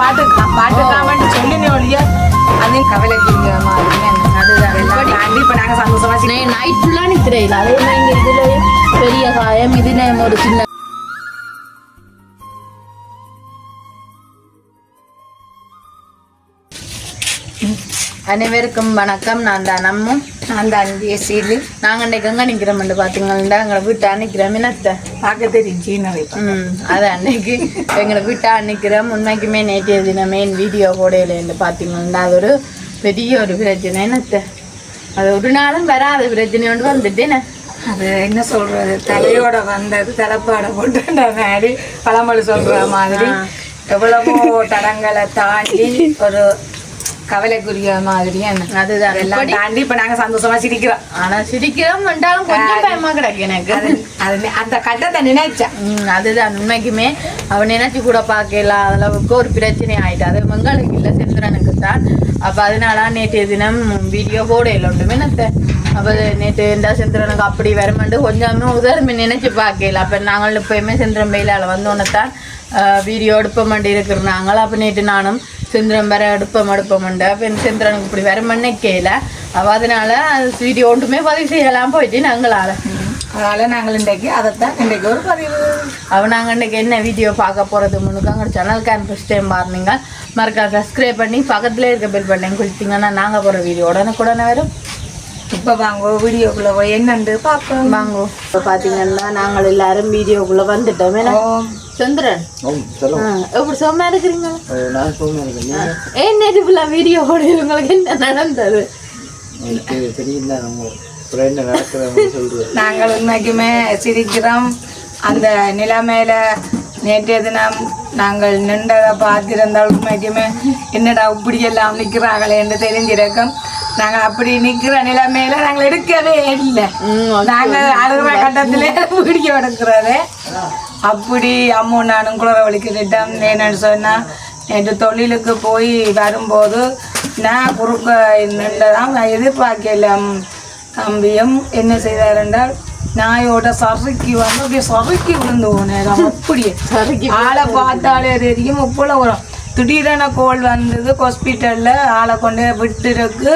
பாட்டுக்காமட்டு சொல்லினே ஒழிய அது கவலைக்குரிய மாதிரி அதுதான் தாண்டி இப்போ நாங்கள் சந்தோஷமா நைட் ஃபுல்லாக நிற்கிறேன் அதே மாதிரி இங்கே இதில் பெரிய காயம் இது ஒரு சின்ன அனைவருக்கும் வணக்கம். நான் தான் நம்மும் நான் தான் சீலு. நாங்கள் இன்றைக்கு எங்கே நிற்கிறோம்னு பார்த்தீங்கன்னா எங்களை வீட்டை நிற்கிறோம். என்னத்தை பார்க்க தெரியும் சீனவை. அது அன்னைக்கு எங்களை வீட்டை நிற்கிறோம். உண்மைக்குமே நேற்றைய தினம் மெயின் வீடியோ போடையிலேருந்து பார்த்தீங்கன்னா அது ஒரு பெரிய ஒரு பிரச்சனை. என்னத்தை அது ஒரு நாளும் வராத பிரச்சனை ஒன்று வந்துட்டேன்னு அது என்ன சொல்றது, தலையோட வந்தது தலைப்பாடை போட்டுன்ற மாதிரி பழமொழி சொல்ற மாதிரி எவ்வளவோ தடங்களை தாண்டி ஒரு கவலைக்குரிய மாதிரி அதுதான் எல்லாம் தாண்டி இப்ப நாங்க சந்தோஷமா சிரிக்கிறோம். ஆனா சிரிக்கிறோம் என்றாலும் கொஞ்சம் பயமா கிடக்கு எனக்கு. அது அந்த கட்டத்தை நினைச்சேன். அதுதான் உண்மைக்குமே அவன் நினைச்சு கூட பார்க்கல அளவுக்கு ஒரு பிரச்சனை ஆயிட்டு. அது மங்களுக்கு இல்லை, செந்திரனுக்கு தான். அப்ப அதனால நேற்றைய தினம் வீடியோ போடையில ஒன்றுமே நத்த. அப்ப நேற்று இந்த செந்திரனுக்கு அப்படி வரமாண்டு கொஞ்சமே உதவி நினைச்சு பார்க்கல. அப்ப நாங்கள் எப்பயுமே செந்திரன் வெயிலால வந்தோன்னு தான் வீடியோ எடுப்ப மாட்டி இருக்கிறாங்களா. அப்போ நேற்று நானும் செந்திரன் வர எடுப்பமாண்டா. அப்போ செந்திரனுக்கு இப்படி வர மண்ணிக்கையில் அப்போ அதனால வீடியோ ஒன்றுமே பதிவு செய்யலாம் போயிட்டு நாங்களால். அதனால் நாங்கள் இன்றைக்கு அதைத்தான் இன்றைக்கு ஒரு பதிவு. அப்போ நாங்கள் இன்றைக்கி என்ன வீடியோ பார்க்க போகிறது முன்னுக்கு அங்கே சேனலுக்கு ஃபஸ்ட் டைம் பாருங்க மறக்காம சப்ஸ்கிரைப் பண்ணி பக்கத்தில் இருக்க பெல் பட்டன் கொடுத்தீங்கன்னா நாங்கள் போகிற வீடியோ உடனே வரும். இப்போ வாங்கோ வீடியோக்குள்ளே போய் என்னண்டு பார்ப்போம் வாங்கோ. இப்போ பார்த்தீங்கன்னா நாங்கள் எல்லாரும் வீடியோக்குள்ளே வந்துட்டோம். சந்திரன் எப்படி சோமா இருக்கிறீங்க? ஏன் நேற்று ஃபுல்லாக வீடியோ போடுறது உங்களுக்கு என்ன நடந்தது? நாங்கள் உண்மைக்குமே சிரிக்கிறோம். அந்த நிலைமையில நேற்றைய தினம் நாங்கள் நின்றதை பார்த்திருந்தால் உண்மைக்குமே என்னடா இப்படி எல்லாம் நிற்கிறாங்களே என்று தெரிஞ்சிருக்கும். நாங்கள் அப்படி நிற்கிற நிலைமையில நாங்கள் எடுக்கவே இல்லை. நாங்கள் அழுகிற கட்டத்திலே வீடியோ எடுக்கிறது. அப்படி அம்மு நானும் குளற வலிக்கிட்டோம். என்னன்னு சொன்னால் நேற்று தொழிலுக்கு போய் வரும்போது நான் குறுக்க நின்றதான் எதிர்பார்க்கல. தம்பியும் என்ன செய்தார் என்றால் நாயோட சறுக்கி வந்து அப்படியே சறுக்கி விழுந்து போனேன். அப்படியே ஆளை பார்த்தாலே தெரியும். இப்போல வரும் திடீரென கோல் வந்தது. ஹாஸ்பிட்டலில் ஆளை கொண்டு விட்டுருக்கு.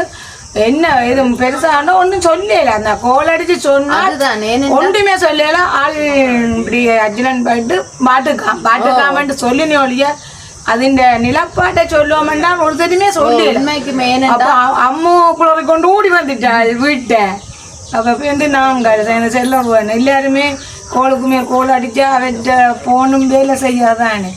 என்ன இது பெருசான ஒன்றும் சொல்லல. அந்த கோல் அடிச்சு சொன்னா ஒன்றுமே சொல்லல. ஆள் இப்படி அர்ஜுனன் போயிட்டு பாட்டுக்காமட்டு சொல்லினே ஒழிய அதிண்ட நிலப்பாட்டை சொல்லுவோம்னா ஒரு தெரியுமே சொல்லி அம்மு குளறி கொண்டு ஓடி வந்துட்டாள் வீட்டை. அப்போ வந்து நாங்கள் இந்த செல்லம் எல்லாருமே கோளுக்குமே கோல் அடித்தா அவற்ற போனும் வேலை செய்யாதானே.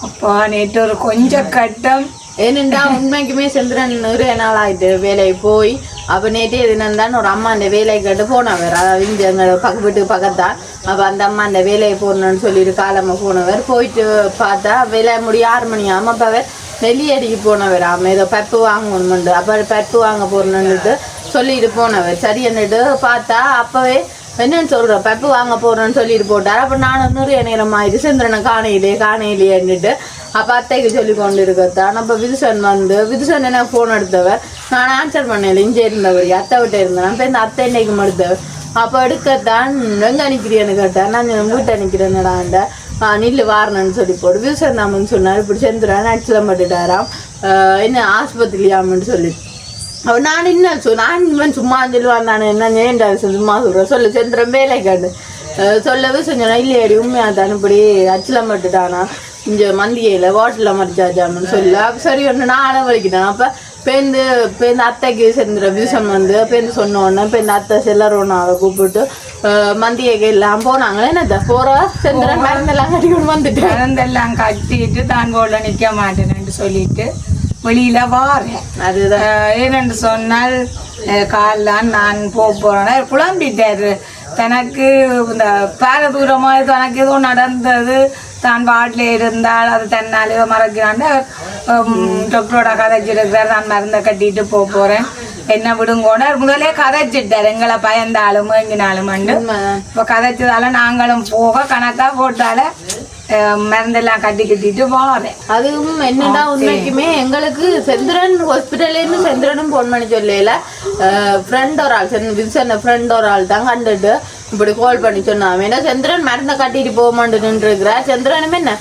அப்போ நேற்று ஒரு கொஞ்சம் கட்டம் ஏனென்றா உண்மைக்குமே செந்திரன் நிறைய நாள் ஆயிட்டு வேலைக்கு போய். அப்போ நேற்றே தினம்தான் ஒரு அம்மா அந்த வேலையை கேட்டு போனவர். அதாவது இங்கே எங்கள் வீட்டுக்கு பக்கத்தான். அப்போ அந்த அம்மா அந்த வேலையை போடணுன்னு சொல்லிட்டு காலமாக போனவர். போயிட்டு பார்த்தா வேலை முடிய 6 மணி ஆமாம். அப்போ அவர் நெல்லியடிக்கு போனவர். ஆமாம் ஏதோ பருப்பு வாங்கணும்ண்டு. அப்போ பருப்பு வாங்க போடணுன்னுட்டு சொல்லிட்டு போனவர். சரி என்னட்டு பார்த்தா அப்போவே என்னன்னு சொல்கிறேன் பருப்பு வாங்க போகிறேன்னு சொல்லிட்டு போட்டார். அப்போ நானும் நிறைய நேரம் ஆயிடுச்சு செந்திரனை காணையிலேன்னுட்டு அப்போ அத்தைக்கு சொல்லி கொண்டு இருக்கத்தான். அப்போ விதுசன் என்ன ஃபோன் எடுத்தவர். நான் ஆன்சர் பண்ணல. இங்கே இருந்தவர் அத்தை விட்ட இருந்தேன். அப்போ இந்த அத்தை இன்னைக்கு எடுத்தவர். அப்போ எடுக்கத்தான் எங்கே நிற்கிறேன்னு கேட்டேன். நான் வீட்டை நிற்கிறேன்டாண்ட நில்லு வாரணுன்னு சொல்லி போட்டு விதுசன் தாமன்னு சொன்னார். இப்படி செந்துறான் ஆக்சிடென்ட் பண்ணிட்டாராம். என்ன ஆஸ்பத்திரியாமன்னு சொல்லி அவன் நான் என்ன நான் இவன் சும்மா சொல்லுவான். நான் என்ன ஏன்டா சும்மா சொல்கிறேன் சொல்லு செந்திரன் வேலை கேட்டு சொல்லவே செஞ்சோன்னா இல்லையடி உண்மையாக தான் இப்படி அச்சலம் பட்டுட்டானா இங்கே மந்தியில் ஹோட்டலில் மறிச்சாச்சாமன்னு சொல்லு. அப்போ சரி ஒன்று நான் அளவழிக்கிட்டேன். அப்போ பேருந்து அத்தைக்கு செந்திர விசம் வந்து பேருந்து சொன்னோன்னே பேருந்து அத்தை செல்லரோனாவை கூப்பிட்டு மந்தியக்கு எல்லாம் போனாங்களே என்னத்த போகிற செந்திரன் மருந்தெல்லாம் கட்டிக்கொண்டு வந்துட்டு மருந்தெல்லாம் கட்டிட்டு தான் போல நிற்க மாட்டேன்னு சொல்லிட்டு வெளியில வாரேன். அதுதான் ஏனென்று சொன்னால் கால்லாம் நான் போகிறேன்னா புலம்பிட்டாரு. தனக்கு இந்த பாரதூரமாக தனக்கு ஏதோ நடந்தது தான் வாட்டில் இருந்தால் அது தன்னாலே மறக்கிறான்னு டாக்டரோட கதைச்சிருக்கிறார். நான் மருந்தை கட்டிட்டு போகிறேன் என்ன விடுங்கோன்னு முதலே கதைச்சிட்டார். எங்களை பயந்தாலும் எங்கினாலும் இப்போ கதைச்சதால நாங்களும் போக கணக்காக போட்டால மருந்தெல்லாம் கட்டிக்கிட்டு வாரேன். அதுவும் என்னடா உண்மைக்குமே எங்களுக்கு செந்திரன் ஹாஸ்பிட்டல்லேருந்து செந்திரனும் ஃபோன் பண்ணி சொல்லல. ஃப்ரெண்ட் ஒரு ஆள் வில்சன் ஃப்ரெண்ட் ஒரு ஆள் தான் கண்டுட்டு இப்படி கால் பண்ணி சொன்னான். ஏன்னா செந்திரன் மருந்தை கட்டிட்டு போக மாட்டேன்னு இருக்கிறார். செந்திரனுமே என்ன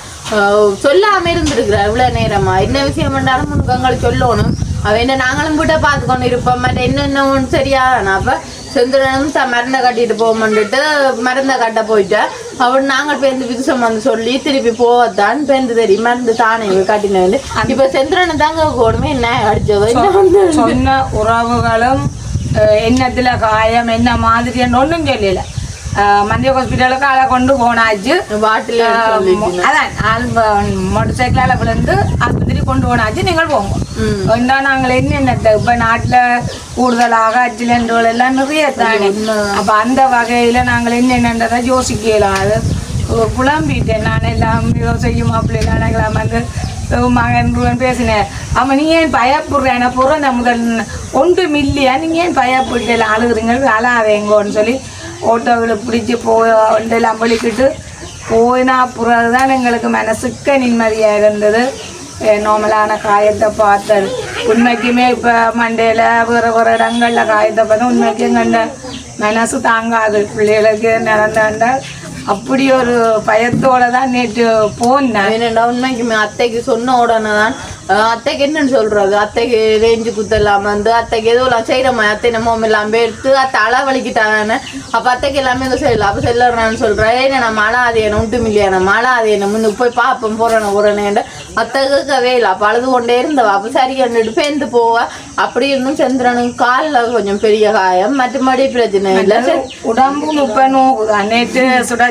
சொல்லாம இருந்திருக்கிறா இவ்வளவு நேரமா. என்ன விஷயம் பண்ணாலும் முன்னுக்கு எங்களுக்கு சொல்லணும். அவ என்ன நாங்களும் கூட பார்த்து கொண்டு இருப்போம். மற்ற என்ன ஒன்று சரியான அப்ப செந்திரனும் மருந்தை கட்டிட்டு போகமான்ட்டு மருந்தை கட்ட போயிட்டா அவன் நாங்கள் பேருந்து விதுசம் வந்து சொல்லி திருப்பி போவதான் பேருந்து தெரியும் மருந்து தானே கட்டினது. இப்ப செந்திரனை தாங்க போடுமே என்ன அடிச்சதோ சொன்ன உறவுகளும் என்னத்துல காயம் என்ன மாதிரி ஒன்றும் சொல்லல. மந்திய ஹாஸ்பிட்டலுக்கு ஆளை கொண்டு போனாச்சு. அதான் மோட்டர் சைக்கிளால் விழுந்து ஆஸ்பத்திரி கொண்டு போனாச்சு. நீங்கள் போங்க ஏன்னா நாங்கள் என்னென்ன இப்போ நாட்டில் கூடுதலாக ஆக்சிடென்ட்கள் எல்லாம் நிறைய தானே. அப்போ அந்த வகையில் நாங்கள் என்னென்னதை யோசிக்கலாம். அது புலம்பிட்டேன் நான் எல்லாம் செய்யும் அப்படிலாம் நாங்கள் வந்து மகன் பேசினேன். அவன் நீ ஏன் பயப்படுறேன் பிறந்த முதல் 1 மில்லியன் நீங்கள் ஏன் பயப்பட்டு அழுகுறீங்க அழாதேங்கன்னு சொல்லி ஓட்டோவில் பிடிச்சி ஒன்றெல்லாம் வலிக்கிட்டு போயினா பிறகுதான் எங்களுக்கு மனசுக்கு நிம்மதியாக இருந்தது. நார்மலான காயத்தை பார்த்தது உண்மைக்குமே இப்போ மண்டையில் வேறு இடங்களில் காயத்தை பார்த்தா உண்மைக்கும் கண்ட மனசு தாங்காது. பிள்ளைகளுக்கு நடந்தால் அப்படி ஒரு பயத்தோட தான் நேற்று போனேன். என்னடா உண்மைக்குமே அத்தைக்கு சொன்ன உடனே தான் அத்தைக்கு என்னன்னு சொல்றது, அத்தைக்கு ரேஞ்சு குத்தெல்லாம் வந்து அத்தைக்கு ஏதோ எல்லாம் செய்யறமா அத்தை நம்ம எல்லாம் எடுத்து அத்தை அளவழிக்கிட்டாங்க. அப்ப அத்தைக்கு எல்லாமே எதுவும் செய்யல. அப்ப செல்லறான்னு சொல்றேன் ஏன்னா நம்ம அழாதேன 1 மில்லியன் அழாதேன முன்னுக்கு போய் பார்ப்போம் போறேன் உடனேண்டு அத்தைக்கவே இல்லை. அப்ப அழுது கொண்டே இருந்தவா. அப்ப சரி கண்டுட்டு பேந்து போவா. அப்படி இருந்தும் சந்திரனுக்கு காலில் கொஞ்சம் பெரிய காயம் மற்றபடி பிரச்சனை இல்லை. உடம்பு 30 நோவுது. நேற்று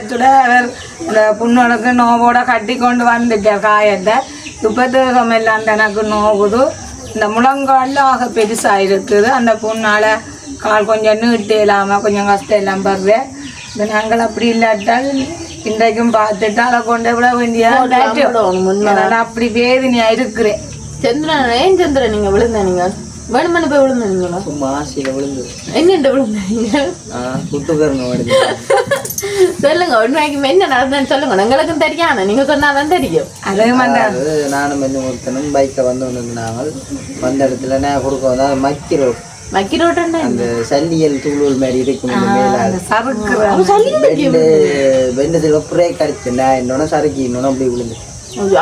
சுட அவர் இந்த புண்ணோட நோவோட கட்டி கொண்டு வந்துட்டார் காயத்தை. துப்பத்தகம் எல்லாம் எனக்கு நோகுது. இந்த முழங்காலில் ஆக பெருசாக இருக்குது. அந்த புண்ணால் கால் கொஞ்சம் நீட்டு இல்லாமல் கொஞ்சம் கஷ்டம் எல்லாம் படுறேன். இந்த நாங்கள் அப்படி இல்லாட்டால் இன்றைக்கும் பார்த்துட்டு அதை கொண்டு விட வேண்டிய அப்படி வேதனையாக இருக்கிறேன். சந்திரன் ஏன் சந்திரன் நீங்கள் விழுந்த நீங்கள் வேணுமென்னு போய் விழுந்தீங்களா? சும்மா ஆசையில் விழுந்து என்னென்று விழுந்தீங்க சொல்லுங்க. உண்மைக்குமே என்ன நடந்ததுன்னு சொல்லுங்க. எங்களுக்கும் தெரியாது, நீங்க சொன்னாதான் தெரியும். அதே மாதிரி நானும் இன்னும் ஒருத்தனும் பைக்கை வந்து நாங்கள் வந்த இடத்துல நான் கொடுக்க வந்தால் மக்கி ரோட் அந்த சல்லியல் தூளூல் மாதிரி இருக்கும். வெண்டத்துல பிரேக் அடிச்சு நான் இன்னொன்னு சறுக்கி இன்னொன்னு அப்படி விழுந்து.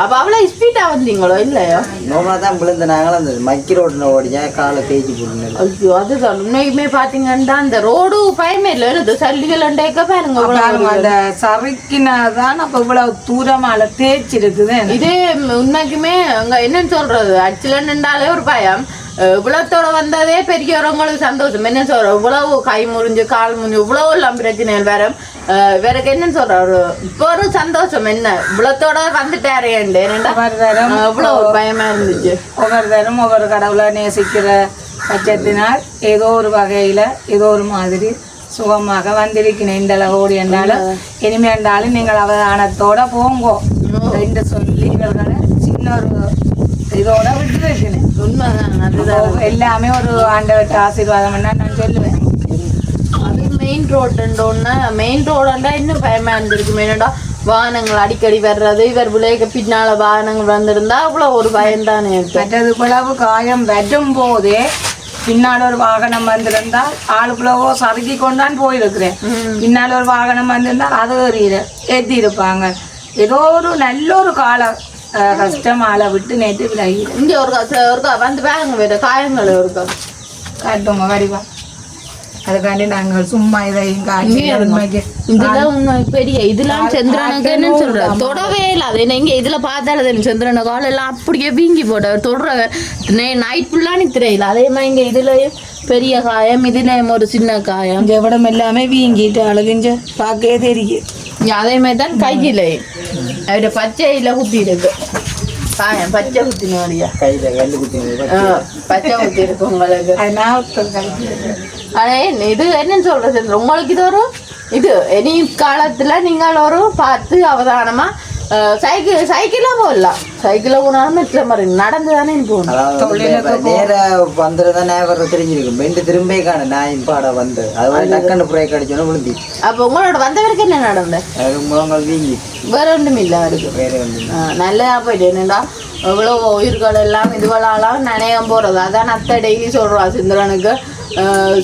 அப்ப அவ்வளவு ஸ்பீடா வந்தீங்களோ இல்லையோ? நோமா தான் விழுந்து நாங்களும் அந்த மக்கி ரோட்ல ஓடிச்சா காலை தேய்ச்சி போடுங்க. ஐயோ அதுதான் உண்மைக்குமே பாத்தீங்கன்னா அந்த ரோடு பயமே இல்லை. சல்லிகள் பாருங்க அந்த சறுக்கினாதான் அப்ப இவ்வளவு தூரமால தேய்ச்சி இருக்குது. இதே உண்மைக்குமே அங்க என்னன்னு சொல்றது ஆக்சிடென்ட்னாலே ஒரு பயம். இவ்வளத்தோட வந்ததே பெரியவங்களுக்கு சந்தோஷம். என்ன சொல்ற இவ்வளவு கை முறிஞ்சு கால் முறிஞ்சு இவ்வளவு எல்லாம் பிரச்சனைகள் வேற வேறக்கு என்னன்னு சொல்ற இப்போ ஒரு சந்தோஷம். என்ன இவ்வளத்தோட வந்துட்டாரு இவ்வளவு ஒரு பயமா இருந்துச்சு. ஒவ்வொரு தரம் ஒவ்வொரு கடவுளை நேசிக்கிற பட்சத்தினால் ஏதோ ஒரு வகையில ஏதோ ஒரு மாதிரி சுகமாக வந்திருக்கணும். இந்த அளவோடு என்றாலும் இனிமே என்றாலும் நீங்கள் அவதானத்தோட போங்கோ என்று சொல்லி இவர்களை சின்ன ஒரு இதோட விட்டு வைக்கணும். உண்மைதான். அதுதான் எல்லாமே ஒரு ஆண்டவர்கிட்ட ஆசீர்வாதம் நான் சொல்லுவேன். அது மெயின் ரோடுண்டா இன்னும் பயமா இருந்திருக்கு. மெயினடா வாகனங்கள் அடிக்கடி வர்றது இவர் விளையாக்க பின்னால வாகனங்கள் வந்திருந்தா அவ்வளவு ஒரு பயம்தானே. மற்றது இவ்வளவு காயம் வரும் போதே பின்னால் ஒரு வாகனம் வந்திருந்தால் ஆளுக்குள்ளவோ சறுக்கி கொண்டான் போயிருக்கிறேன். பின்னால் ஒரு வாகனம் வந்திருந்தால் அது ஏற்றி இருப்பாங்க. ஏதோ ஒரு நல்ல ஒரு காலம் கஷ்டமால விட்டு நேற்று விலகி இங்க ஒரு வந்து பாருங்க வேற காயங்கள் இருக்கா காட்டுங்க வடிவா. அதுக்காண்டி நாங்கள் சும்மா இதையும் காட்டி இதெல்லாம் உண்மை பெரிய இதெல்லாம் சந்திரனுக்கு என்ன சொல்ற தொடவே இல்லாது. நீங்க இதுல பார்த்தாலும் சந்திரன கால எல்லாம் அப்படியே வீங்கி போட்ட தொடர நைட் ஃபுல்லா நித்திரையில. அதே மாதிரி இங்க இதுலயும் பெரிய காயம் இதுலயும் ஒரு சின்ன காயம். எவ்வளவு எல்லாமே வீங்கிட்டு அழகுஞ்ச பார்க்கவே தெரியும். அதே மாதிரி தான் கையில அவட பச்சையில குத்தி இருக்கு காயம். பச்சை குத்தினோடியா கையில கண்டு குத்தி பச்சை குத்தி இருக்கு உங்களுக்கு. ஆனா இது என்னன்னு சொல்றது உங்களுக்கு இது ஒரு இது இனி காலத்துல நீங்கள் ஒரு பார்த்து அவதானமா சைக்கிளா போடலாம். சைக்கிள போனாலும் மெட்ல மாதிரி நடந்து தானே போகணும். நேர வந்துடுதானே தெரிஞ்சிருக்கும். பெண்டு திரும்பே காண நான் இப்பாட வந்து அது டக்குன்னு பிரேக் அடிச்சோன்னு விழுந்தி. அப்போ உங்களோட வந்தவருக்கு என்ன நடந்த முழங்கால் வீங்கி வேற ஒன்றும் இல்லை அவருக்கு. வேற ஒன்று நல்லதா போயிட்டு என்னடா எவ்வளோ உயிர்கள் எல்லாம் இதுவெல்லாம் நினையம் போறது. அதான் அத்தை டெய்லி சொல்றா சந்திரனுக்கு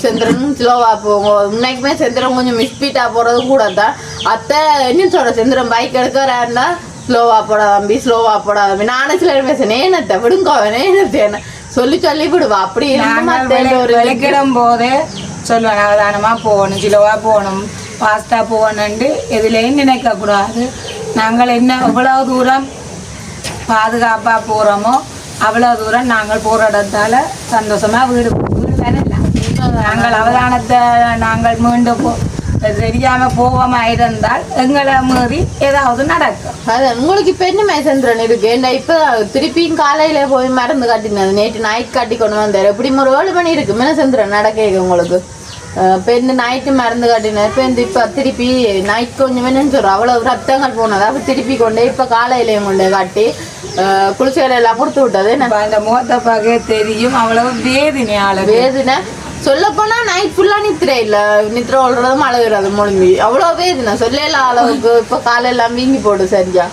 சந்திரனும் ஸ்லோவா போங்க. உண்மைக்குமே சந்திரன் கொஞ்சம் மிஸ்பீட்டா போறது கூட தான். அத்தை என்ன சொல்ற சந்திரன் பைக் எடுக்கிறாருந்தா ஸ்லோவா போடா தம்பி ஸ்லோவா போடா தம்பி நானும் சில பேசுறேன் ஏனத்தை விடுங்க ஏனத்தை சொல்லி சொல்லி விடுவா அப்படி விளக்கிடும் போது சொல்லுவாங்க அவதானமா போகணும் சிலவா போகணும் பாஸ்தா போகணுன்ட்டு எதுலேயும் நினைக்கக்கூடாது. நாங்கள் என்ன எவ்வளவு தூரம் பாதுகாப்பாக போகிறோமோ அவ்வளோ தூரம் நாங்கள் போகிற இடத்தால சந்தோஷமாக வீடு வரலாம். நாங்கள் அவதானத்தை நாங்கள் மீண்டும் தெரியாமல் போகாமல் இருந்தால் எங்களை மீறி ஏதாவது நடக்கும். அது உங்களுக்கு இப்போ என்ன மேசந்திரன் இருக்கு ஏன்னா இப்போ திருப்பியும் காலையில போய் மருந்து கட்டினது நேற்று நைட் கட்டி கொண்டு வந்தார் எப்படி ஒரு 7 மணி இருக்கு மேசந்திரன் நடக்க உங்களுக்கு இப்போ இந்த நைட்டு மருந்து கட்டினது இப்போ இந்த இப்போ திருப்பி நைட் கொஞ்சம் வேணும்னு சொல்கிறோம் அவ்வளோ ரத்தங்கள் போனது அப்போ திருப்பி கொண்டு இப்போ காலையிலையும் கொண்டு கட்டி குளிச்சலை எல்லாம் கொடுத்து விட்டது அந்த முகத்தை பார்க்க தெரியும் அவ்வளவு வேதனை சொல்லப்போனா நைட் ஃபுல்லா நித்திர இல்ல நித்திர ஓடுறதும் அழுகிறது மொழிம்பி அவ்வளோ வேதனை சொல்லல அளவுக்கு இப்போ காலையெல்லாம் வீங்கி போடு சரியா.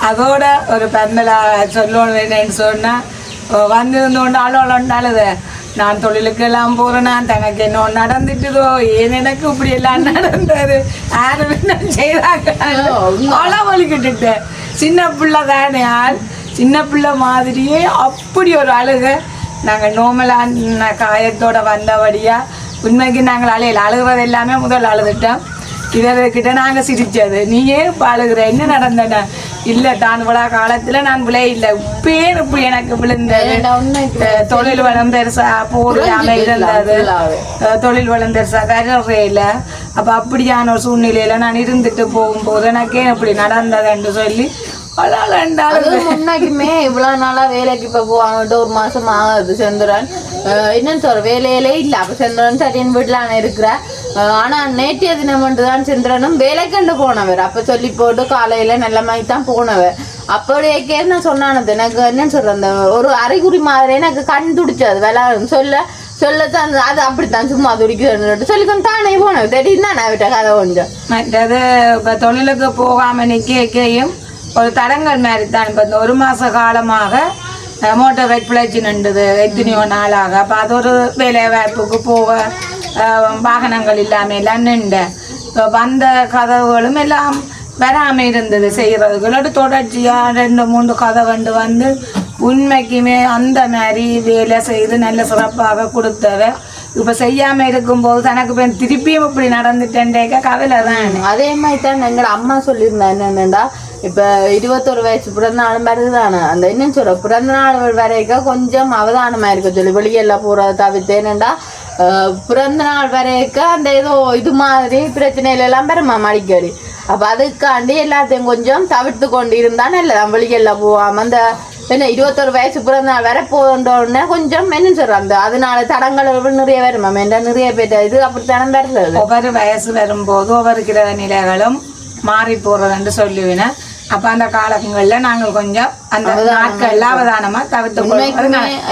அதோட ஒரு பெண்மலா சொல்லணும் என்னன்னு சொன்னா வந்திருந்தோண்டு அழுத நான் தொழிலுக்கெல்லாம் போறேன் தனக்கு என்ன நடந்துட்டுதோ ஏன் எனக்கு இப்படி எல்லாம் நடந்தது யாரும் என்ன செய்தாங்க வலிக்கிட்டுட்டேன். சின்ன பிள்ளை தானே சின்ன பிள்ளை மாதிரியே அப்படி ஒரு அழுக. நாங்கள் நோமலான காயத்தோட வந்தபடியாக உண்மைக்கு நாங்கள் அழுகிறது எல்லாமே முதல் அழுதுட்டோம். இவர்கிட்ட நாங்கள் சிரித்தது நீ ஏன் இப்போ அழுகிற என்ன நடந்தன இல்லை தான் விழா காலத்தில் நான் விளை இல்லை இப்பேன் இப்படி எனக்கு விழுந்தது தொழில் வளம் பெருசா போடாமல் இருந்தது தொழில் வளம் பெருசா கரையில அப்போ அப்படியான ஒரு சூழ்நிலையில் நான் இருந்துட்டு போகும்போது எனக்கே இப்படி நடந்ததுன்னு சொல்லி முன்னாடியுமே இவ்வளவு நாளா வேலைக்கு இப்ப போவாங்கட்டு 1 மாசம் ஆகுது செந்துரன் என்னன்னு சொல்ற வேலையிலே இல்ல அப்ப செந்துரன் சரியன் வீட்டுல இருக்கிற ஆனா நேற்றைய தினம் மட்டும்தான் செந்திரனும் வேலை கண்டு போனவர் அப்ப சொல்லி போட்டு காலையில நல்ல மாதிரி தான் போனவர் அப்படியே நான் சொன்னானது எனக்கு என்னன்னு சொல்ற அந்த ஒரு அறிகுறி மாதிரி எனக்கு கண் துடிச்சது விளையாடும் சொல்லத்தான் அது அப்படித்தான் சும்மா துடிக்குதுன்னு சொல்லிக்கொண்டு தானே போனேன் தெரியும் தான் நான் விட்ட கதை கொஞ்சம் மற்றது இப்போ தொழிலுக்கு போகாம நிற்கையும் ஒரு தடங்கள் மாதிரி தான். இப்போ இந்த 1 மாத காலமாக மோட்டர் வெயிட் பிழைச்சி நின்றுது எத்தனையோ நாளாக. அப்போ அது ஒரு வேலை வாய்ப்புக்கு போக வாகனங்கள் இல்லாமல் எல்லாம் நின்றேன். இப்போ வந்த கதவுகளும் எல்லாம் வராமல் இருந்தது செய்கிறதுகளோடு தொடர்ச்சியாக 2-3 கதவு வந்து உண்மைக்குமே அந்த மாதிரி வேலை செய்து நல்ல சிறப்பாக கொடுத்தவ இப்போ செய்யாமல் இருக்கும்போது தனக்கு திருப்பியும் இப்படி நடந்துட்டேன்டேக்க கவலை தான். அதே மாதிரி தான் எங்களை அம்மா சொல்லியிருந்தேன் என்னென்னடா இப்போ 21 வயசு பிறந்த நாள் மாதிரி தானே அந்த என்னன்னு சொல்ற பிறந்த நாள் வரைக்கும் கொஞ்சம் அவதானமாக இருக்க சொல்லி வெளியெல்லாம் போகிறத தவிர்த்து என்னென்னா பிறந்த நாள் வரைக்கும் அந்த ஏதோ இது மாதிரி பிரச்சனையில எல்லாம் பெருமா அடிக்கடி அப்போ அதுக்காண்டி எல்லாத்தையும் கொஞ்சம் தவிர்த்து கொண்டு இருந்தானே இல்லை வெளியெல்லாம் போகாமல் அந்த என்ன 21 வயசு பிறந்த நாள் வர போதோடனே கொஞ்சம் என்ன சொல்ற அந்த அதனால தடங்கள் நிறைய வருமா நிறைய பேர் இது அப்படித்தானே வருது. ஒவ்வொரு வயசு வரும்போது ஒவ்வொரு கிரக நிலைகளும் மாறி போறதுன்னு சொல்லுவேன். அப்ப அந்த காலங்கள்ல நாங்கள் கொஞ்சம் அந்த நாட்கள் அவதானமா தவிர்த்து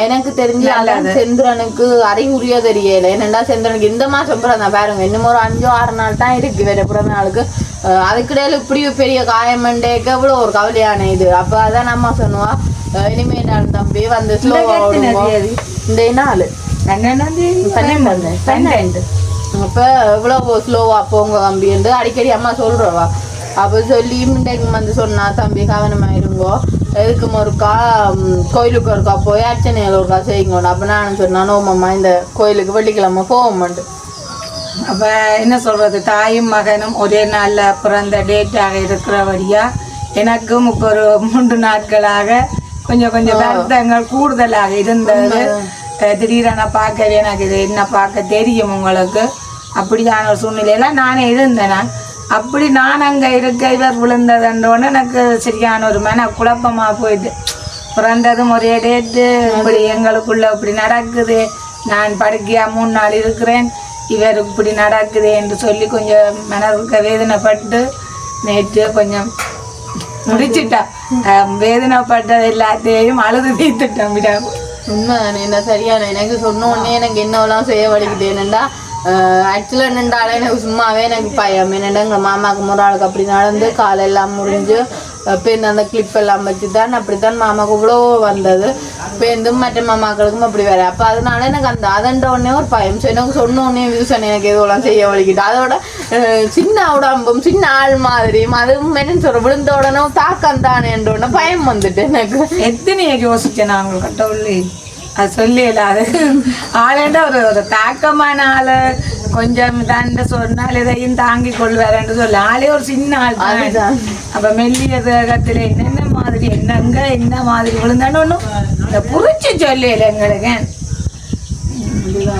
எனக்கு தெரிஞ்ச செந்திரனுக்கு அறிகுறியோ தெரியல என்னண்டா செந்திரனுக்கு இந்த மாசம் பிறந்தா பாருங்க இன்னும் ஒரு 5-6 நாள் தான் இருக்கு வேற பிறந்த நாளுக்கு அதுக்கிடையில இப்படி பெரிய காயமண்டேக்கு எவ்வளோ ஒரு கவலையான இது அப்ப அதான் அம்மா சொன்னுவா இனிமே நான் தம்பி வந்து ஸ்லோவா இந்த நாள் 12 அப்ப எவ்வளவு ஸ்லோவா போங்க தம்பி என்று அடிக்கடி அம்மா சொல்றவா அப்போ சொல்லி இன்றைக்கு வந்து சொன்னா தம்பி கவனமாயிருங்கோ எதுக்கும் ஒருக்கா கோயிலுக்கு ஒருக்கா போய் அர்ச்சனையில் ஒருக்கா செய்யுங்க அப்போ நானும் சொன்னா நோமம்மா இந்த கோயிலுக்கு வெள்ளிக்கிழமை போக மாட்டேன். அப்போ என்ன சொல்றது தாயும் மகனும் ஒரே நாளில் பிறந்த டேட்டாக இருக்கிறபடியா எனக்கும் இப்போ ஒரு 3 நாட்களாக கொஞ்சம் வருத்தங்கள் கூடுதலாக இருந்தது. திடீரென பார்க்கவே எனக்கு இது என்ன பார்க்க தெரியும் உங்களுக்கு அப்படியான ஒரு சூழ்நிலையெல்லாம் நானே இருந்தேன். அப்படி நான் அங்கே இருக்க இவர் விழுந்ததுன்றோன்னு எனக்கு சரியான ஒரு மன குழப்பமாக போயிட்டு பிறந்ததும் ஒரே டேட்டு இப்படி எங்களுக்குள்ள இப்படி நடக்குது நான் படுக்கையா 3 நாள் இருக்கிறேன் இவர் இப்படி நடக்குது என்று சொல்லி கொஞ்சம் மனதுக்கு வேதனைப்பட்டு நேற்று கொஞ்சம் முடிச்சுட்டா வேதனைப்பட்டது எல்லாத்தையும் அழுது தீர்த்துட்டேன் விட உண்மை என்ன சரியான எனக்கு சொன்ன உடனே எனக்கு என்னவெல்லாம் செய்ய வலிக்கிட்டேன்னுண்டா ஆக்சுவலாக என்னென்றாலே எனக்கு சும்மாவே எனக்கு பயம் என்னென்னா எங்கள் மாமாவுக்கு முறாளுக்கு அப்படி நடந்து காலெல்லாம் முடிஞ்சு பின் அந்த கிளிப் எல்லாம் வச்சு தான் அப்படித்தான் மாமாவுக்கு இவ்வளோ வந்தது. பேருந்தும் மற்ற மாமாக்களுக்கும் அப்படி வேற. அப்ப அதனால எனக்கு அந்த அதன்ற உடனே ஒரு பயம். எனக்கு சொன்ன உடனே வியூசன் எனக்கு எதுவெல்லாம் செய்ய வலிக்கிட்டு அதோட சின்ன உடம்பும் சின்ன ஆள் மாதிரி அதுவும் என்னன்னு சொல்ற விழுந்த உடனே தாக்கம் தானேன்ற உடனே பயம் வந்துட்டு எனக்கு. எத்தனைய யோசிச்சேன் நான் உங்களுக்கு கட்டவுள்ளி அது சொல்லல. அது ஆளேண்டா ஒரு தாக்கமான ஆளு கொஞ்சம் தான் சொன்னால் இதையும் தாங்கி கொள்வாருன்னு சொல்ல ஆளே ஒரு சின்ன ஆள் தான். அப்ப மெல்லிய தேகத்துல என்னென்ன மாதிரி என்னங்க என்ன மாதிரி விழுந்தான்னு ஒன்றும் புரிச்சு சொல்லல எங்களுக்கு.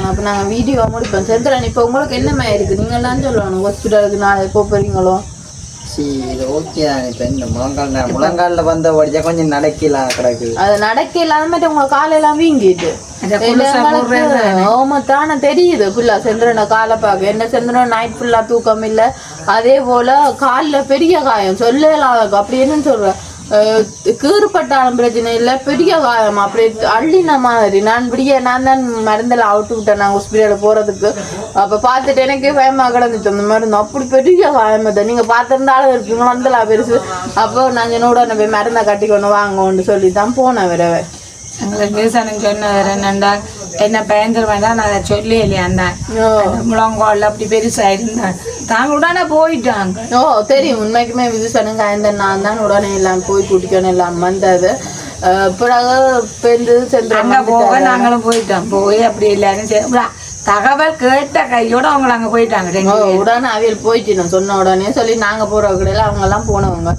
அப்ப நாங்க வீடியோ முடிப்போம். செந்திரன் இப்ப உங்களுக்கு என்னமா இருக்கு நீங்க எல்லாம் சொல்லணும் ஹாஸ்பிட்டலுக்கு நாளை போறீங்களோ? இது ஓகே தான். இப்போ இந்த முழங்காலில் வந்த படிச்சா கொஞ்சம் நடக்கலாம் கிடக்குது. அது நடக்கலாம் மட்டும் உங்க காலெல்லாம் வீங்கிட்டு ஓமத்தான தெரியுது ஃபுல்லா. செந்திரனை காலை பார்க்க என்ன செந்திரன் நைட் ஃபுல்லா தூக்கம் இல்லை. அதே போல காலில் பெரிய காயம் சொல்லலாம். அப்படி என்னன்னு சொல்ற கீறுப்பட்டாலும் பிரச்சனை இல்லை பெரிய காயம் அப்படி அள்ளின மாதிரி. நான் தான் மருந்தெல்லாம் அவுட்டு விட்டேன் நாங்கள் ஹாஸ்பிட்டலில் போகிறதுக்கு. அப்போ பார்த்துட்டு எனக்கே பயமாக கிடந்துச்சு அந்த மருந்து. அப்படி பெரிய காயம் தான் நீங்கள் பார்த்துருந்தாலும் இருக்குங்க வந்தலாம் பெருசு. அப்போ நாங்கள் என்னோட போய் மருந்தை கட்டிக்கொண்டு வாங்கன்னு சொல்லி தான் போனேன் வரவே. எங்களுக்கு விவசாயம் சொன்ன என்னண்டா என்ன பயந்துட வேண்டாம் நான் அதை சொல்லி இல்லையாந்தான் முழங்கால் அப்படி பெருசாக இருந்தான் தாங்க உடனே போயிட்டாங்க. தெரியும் உண்மைக்குமே விவசாயம் காய்ந்த நான் தான் உடனே எல்லாம் போய் கூட்டிக்கணும் எல்லாம் வந்தது. பிறகு பெருந்து சென்று போக நாங்களும் போயிட்டோம். போய் அப்படி எல்லாரும் தகவல் கேட்ட கையோட அவங்க அங்கே போயிட்டாங்க. உடனே அவியல் போயிட்டு நான் சொன்ன உடனே சொல்லி நாங்கள் போகிற கடையில் அவங்கெல்லாம் போனவங்க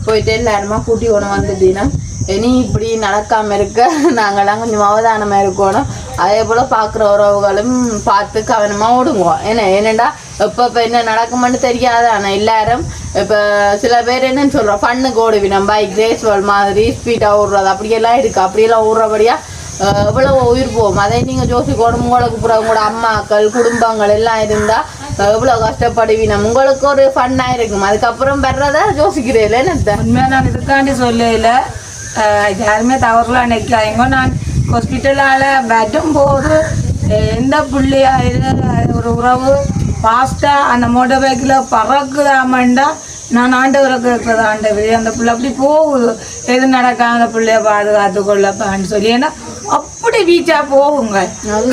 போயிட்டு எல்லாருமா கூட்டி கொண்டு வந்துட்டீங்கன்னா இனி இப்படி நடக்காம இருக்க நாங்கெல்லாம் கொஞ்சம் அவதானமா இருக்கணும். அதே போல பாக்குற உறவுகளும் பார்த்து கவனமா ஓடுவோம். என்னடா இப்ப என்ன நடக்கும்னு தெரியாது. ஆனா எல்லாரும் இப்ப சில பேர் என்னன்னு சொல்றோம் ஃபண்ணுக்கு ஓடுவினம் பைக் ரேஸ் மாதிரி ஸ்பீடா ஓடுறது அப்படியெல்லாம் இருக்கு. அப்படியெல்லாம் ஓடுறபடியா எவ்வளவு உயிர் போகும். அதே நீங்க ஜோசிக்கோணும் உங்களுக்கு புற உங்களோட அம்மாக்கள் குடும்பங்கள் எல்லாம் இருந்தா எவ்வளவு கஷ்டப்படுவினம். உங்களுக்கு ஒரு ஃபன்னா இருக்கும். அதுக்கப்புறம் வர்றதா யோசிக்கிறேன். என்ன உண்மையா நான் இதுக்காண்டி சொல்லல யாருமே தவறுலாம் நினைக்காதீங்க. நான் ஹாஸ்பிட்டலால் வரும்போது எந்த பிள்ளையா ஒரு உறவு ஃபாஸ்ட்டாக அந்த மோட்டர் பைக்கில் பறக்குதாமண்டா நான் ஆண்டவரை கேட்குறது ஆண்டவர் அந்த பிள்ளை அப்படி போகுது எது நடக்காம அந்த பிள்ளைய பாதுகாத்து கொள்ளப்பான்னு சொல்லி. ஏன்னா அப்படி வீச்சாக போகுங்க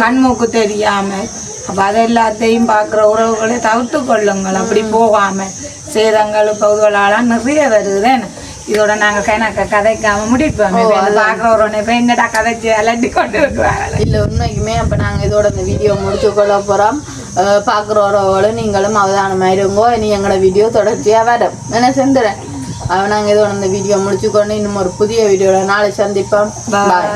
கண்மூக்கு தெரியாமல். அப்போ அதை எல்லாத்தையும் பார்க்குற உறவுகளை தவிர்த்து கொள்ளுங்கள். அப்படி போகாமல் சேதங்கள் பகுதிகளாலாம் நிறைய வருதுன்னு இதோட நாங்கள் கதைக்காம முடிப்போம். பார்க்குறவரோட இப்போ என்னடா கதைச்சி அலட்டி கொண்டு இருக்கிறாங்க இல்லை உண்மைக்குமே. அப்போ நாங்கள் இதோட இந்த வீடியோ முடிச்சு கொள்ள போகிறோம். பார்க்குறவரோட நீங்களும் அவதானமாக இருங்கோ. இனி எங்களோட வீடியோ தொடர்ச்சியாக வரும். என்ன செந்துறேன் நாங்கள் இதோட இந்த வீடியோ முடிச்சுக்கொண்டு இன்னும் ஒரு புதிய வீடியோவில் நாளை சந்திப்போம். பாய்.